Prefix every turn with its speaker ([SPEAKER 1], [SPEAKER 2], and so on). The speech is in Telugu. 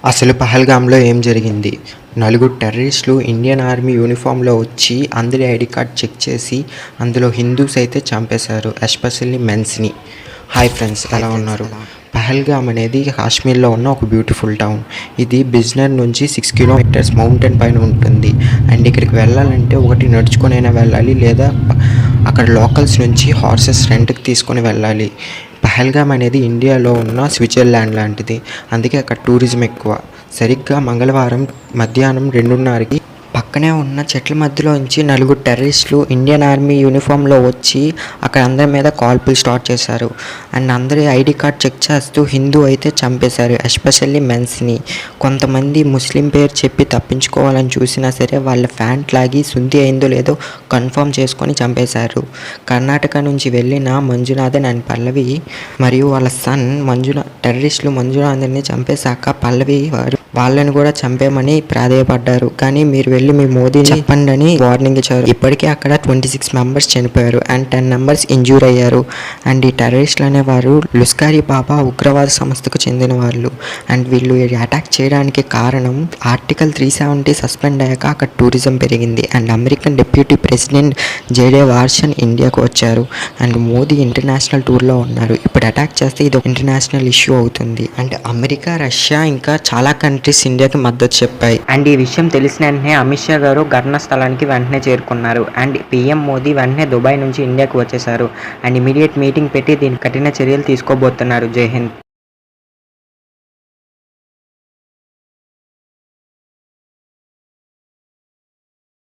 [SPEAKER 1] అసలు పహల్గామ్‌లో ఏం జరిగింది? నలుగురు టెర్రరిస్టులు ఇండియన్ ఆర్మీ యూనిఫామ్‌లో వచ్చి అందరి ఐడీ కార్డ్ చెక్ చేసి అందులో హిందూస్ అయితే చంపేశారు. ఎస్పెషల్లీ మెన్స్‌ని. హాయ్ ఫ్రెండ్స్, ఎలా ఉన్నారు? పహల్గామ్ అనేది కాశ్మీర్లో ఉన్న ఒక బ్యూటిఫుల్ టౌన్. ఇది బిజ్నర్ నుంచి 6 కిలోమీటర్స్ మౌంటైన్ పైన ఉంటుంది. అండ్ ఇక్కడికి వెళ్ళాలంటే ఒకటి నడుచుకొనైనా వెళ్ళాలి, లేదా అక్కడ లోకల్స్ నుంచి హార్సెస్ రెంట్‌కి తీసుకొని వెళ్ళాలి. పహల్గామ్ అనేది ఇండియాలో ఉన్న స్విట్జర్లాండ్ లాంటిది. అందుకే అక్కడ టూరిజం ఎక్కువ. సరిగ్గా మంగళవారం మధ్యాహ్నం 2:30కి పక్కనే ఉన్న చెట్ల మధ్యలోంచి నలుగురు టెర్రరిస్టులు ఇండియన్ ఆర్మీ యూనిఫామ్‌లో వచ్చి అక్కడ అందరి మీద కాల్పులు స్టార్ట్ చేశారు. అండ్ అందరి ఐడీ కార్డ్ చెక్ చేస్తూ హిందూ అయితే చంపేశారు. ఎస్పెషల్లీ మెన్స్‌ని. కొంతమంది ముస్లిం పేరు చెప్పి తప్పించుకోవాలని చూసినా సరే వాళ్ళ ప్యాంట్ లాగి శుద్ధి అయిందో లేదో కన్ఫర్మ్ చేసుకొని చంపేశారు. కర్ణాటక నుంచి వెళ్ళిన మంజునాథన్ అండ్ పల్లవి మరియు వాళ్ళ సన్ టెర్రరిస్టులు మంజునాథన్ని చంపేశాక పల్లవి వాళ్ళని కూడా చంపేమని ప్రాధేయపడ్డారు. కానీ మీరు వెళ్ళి మీ మోదీని చెప్పండి అని వార్నింగ్ ఇచ్చారు. ఇప్పటికే అక్కడ 26 మెంబర్స్ చనిపోయారు అండ్ 10 మెంబర్స్ ఇంజూర్ అయ్యారు. అండ్ ఈ టెర్రరిస్టులు అనేవారు లుస్కారీ బాబా ఉగ్రవాద సంస్థకు చెందిన వాళ్ళు. అండ్ వీళ్ళు అటాక్ చేయడానికి కారణం ఆర్టికల్ 370 సస్పెండ్ అయ్యాక అక్కడ టూరిజం పెరిగింది. అండ్ అమెరికన్ డిప్యూటీ ప్రెసిడెంట్ జేడే వార్షన్ ఇండియాకు వచ్చారు. అండ్ మోదీ ఇంటర్నేషనల్ టూర్లో ఉన్నారు. ఇప్పుడు అటాక్ చేస్తే ఇది ఇంటర్నేషనల్ ఇష్యూ అవుతుంది. అండ్ అమెరికా, రష్యా ఇంకా చాలా కంట్రీస్ ఇండియాకి మద్దతు చెప్పాయి. అండ్ ఈ విషయం తెలిసిన వెంటనే అమిత్ షా గారు ఘటనా స్థలానికి వెంటనే చేరుకున్నారు. అండ్ పీఎం మోదీ వెంటనే దుబాయ్ నుంచి ఇండియాకి వచ్చేశారు. అండ్ ఇమీడియట్ మీటింగ్ పెట్టి దీనికి కఠిన చర్యలు తీసుకోబోతున్నారు. జై హింద్.